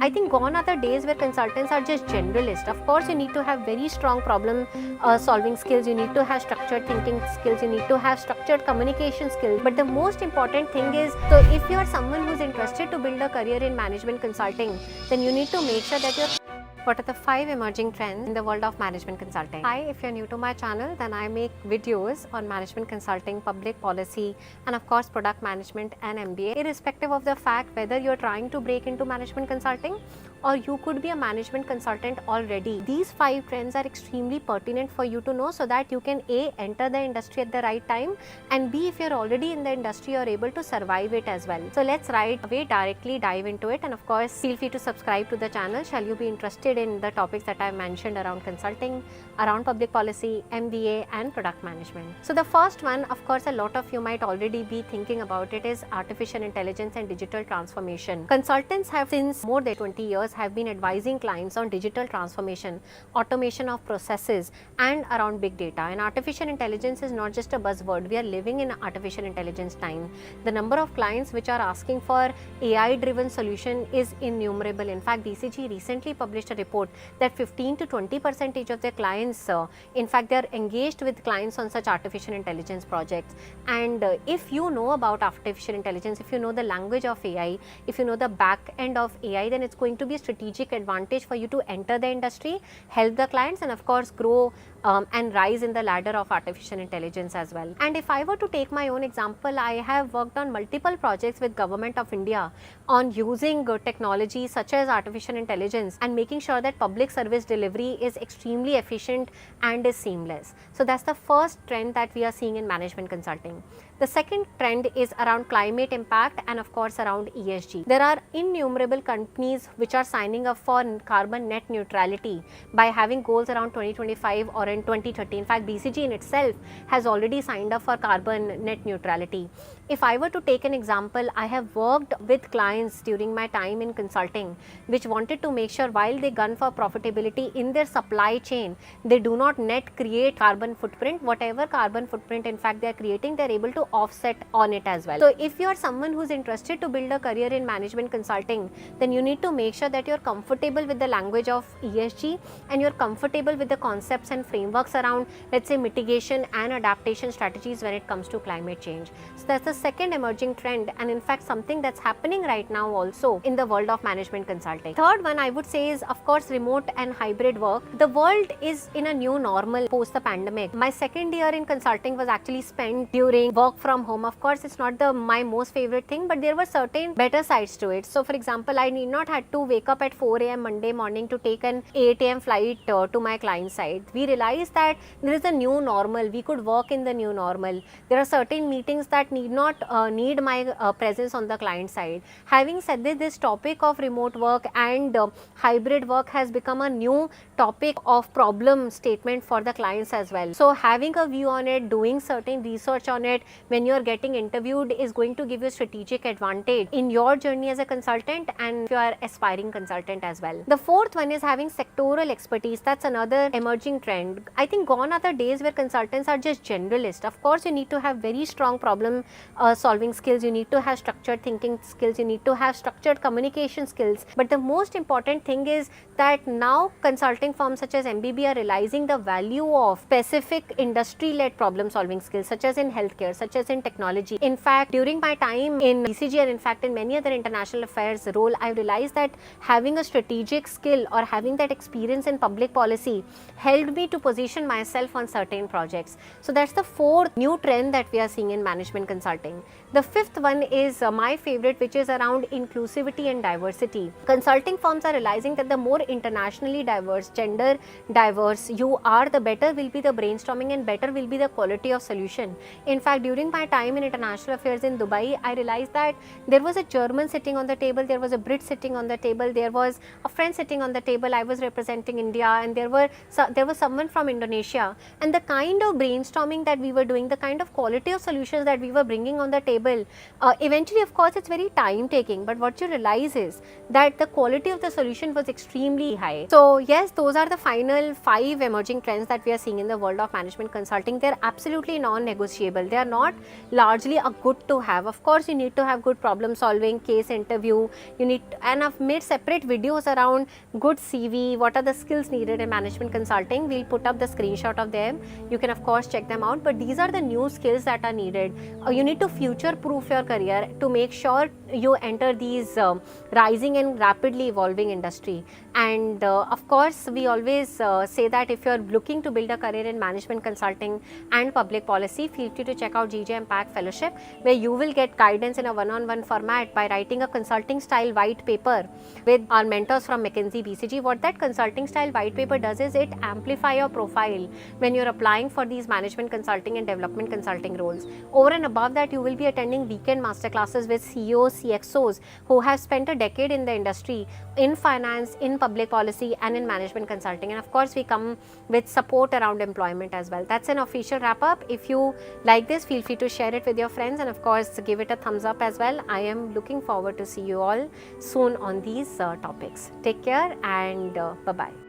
I think gone are the days where consultants are just generalists. Of course, you need to have very strong problem solving skills, you need to have structured thinking skills, you need to have structured communication skills. But the most important thing is, so if you are someone who's interested to build a career in management consulting, then you need to make sure that you're. What are the 5 emerging trends in the world of management consulting? Hi, if you're new to my channel, then I make videos on management consulting, public policy, and of course product management and MBA. Irrespective of the fact whether you're trying to break into management consulting or you could be a management consultant already, these 5 trends are extremely pertinent for you to know so that you can A, enter the industry at the right time, and B, if you're already in the industry, you're able to survive it as well. So let's right away directly dive into it, and of course feel free to subscribe to the channel shall you be interested in the topics that I've mentioned around consulting, around public policy, MBA and product management. So the first one, of course, a lot of you might already be thinking about it, is artificial intelligence and digital transformation. Consultants have since more than 20 years have been advising clients on digital transformation, automation of processes and around big data. And artificial intelligence is not just a buzzword. We are living in artificial intelligence time. The number of clients which are asking for AI driven solution is innumerable. In fact, BCG recently published a report that 15 to 20% of their clients, in fact, they are engaged with clients on such artificial intelligence projects. And if you know about artificial intelligence, if you know the language of AI, if you know the back end of AI, then it's going to be a strategic advantage for you to enter the industry, help the clients, and of course grow and rise in the ladder of artificial intelligence as well. And if I were to take my own example, I have worked on multiple projects with Government of India on using technology such as artificial intelligence and making sure that public service delivery is extremely efficient and is seamless. So that's the first trend that we are seeing in management consulting. The second trend is around climate impact and of course around ESG. There are innumerable companies which are signing up for carbon net neutrality by having goals around 2025 or in 2030. In fact, BCG in itself has already signed up for carbon net neutrality. If I were to take an example, I have worked with clients during my time in consulting which wanted to make sure while they gun for profitability in their supply chain, they do not net create carbon footprint. Whatever carbon footprint in fact they are creating, they are able to offset on it as well. So if you are someone who's interested to build a career in management consulting, then you need to make sure that you're comfortable with the language of ESG and you're comfortable with the concepts and frameworks around, let's say, mitigation and adaptation strategies when it comes to climate change. So that's the second emerging trend, and in fact something that's happening right now also in the world of management consulting. Third one I would say is of course remote and hybrid work. The world is in a new normal post the pandemic. My second year in consulting was actually spent during work from home. Of course, it's not my most favorite thing, but there were certain better sides to it. So for example, I need not had to wake up at 4 a.m. Monday morning to take an 8 a.m. flight to my client side. We realized that there is a new normal. We could work in the new normal. There are certain meetings that need not need my presence on the client side. Having said this topic of remote work and hybrid work has become a new topic of problem statement for the clients as well. So having a view on it, doing certain research on it when you are getting interviewed is going to give you strategic advantage in your journey as a consultant and if you are aspiring consultant as well. The fourth one is having sectoral expertise. That's another emerging trend. I think gone are the days where consultants are just generalists. Of course, you need to have very strong problem solving skills, you need to have structured thinking skills, you need to have structured communication skills. But the most important thing is that now consulting firms such as MBB are realizing the value of specific industry-led problem solving skills such as in healthcare, such as in technology. In fact, during my time in BCG and in fact in many other international affairs role, I realized that having a strategic skill or having that experience in public policy helped me to position myself on certain projects. So that's the fourth new trend that we are seeing in management consulting. The fifth one is my favorite, which is around inclusivity and diversity. Consulting firms are realizing that the more internationally diverse, gender diverse you are, the better will be the brainstorming and better will be the quality of solution. In fact, during my time in international affairs in Dubai, I realized that there was a German sitting on the table, there was a Brit sitting on the table, there was a French sitting on the table. I was representing India, and there was someone from Indonesia, and the kind of brainstorming that we were doing, the kind of quality of solutions that we were bringing on the table, eventually of course it's very time taking, but what you realize is that the quality of the solution was extremely high. So yes, those are the final 5 emerging trends that we are seeing in the world of management consulting. They are absolutely non-negotiable. They are not largely a good to have. Of course, you need to have good problem solving, case interview, you need, and I've made separate videos around good CV, what are the skills needed in management consulting. We'll put up the screenshot of them. You can of course check them out, but these are the new skills that are needed. You need to future proof your career to make sure you enter these rising and rapidly evolving industry. And of course, we always say that if you're looking to build a career in management consulting and public policy, feel free to check out GJ Impact Fellowship, where you will get guidance in a one-on-one format by writing a consulting style white paper with our mentors from Mckinsey BCG. What that consulting style white paper does is it amplify your profile when you're applying for these management consulting and development consulting roles. Over and above that, you will be attending weekend masterclasses with CEOs, CXOs who have spent a decade in the industry, in finance, in public policy, and in management consulting. And of course, we come with support around employment as well. That's an official wrap up. If you like this, feel free to share it with your friends, and of course, give it a thumbs up as well. I am looking forward to see you all soon on these topics. Take care and bye-bye.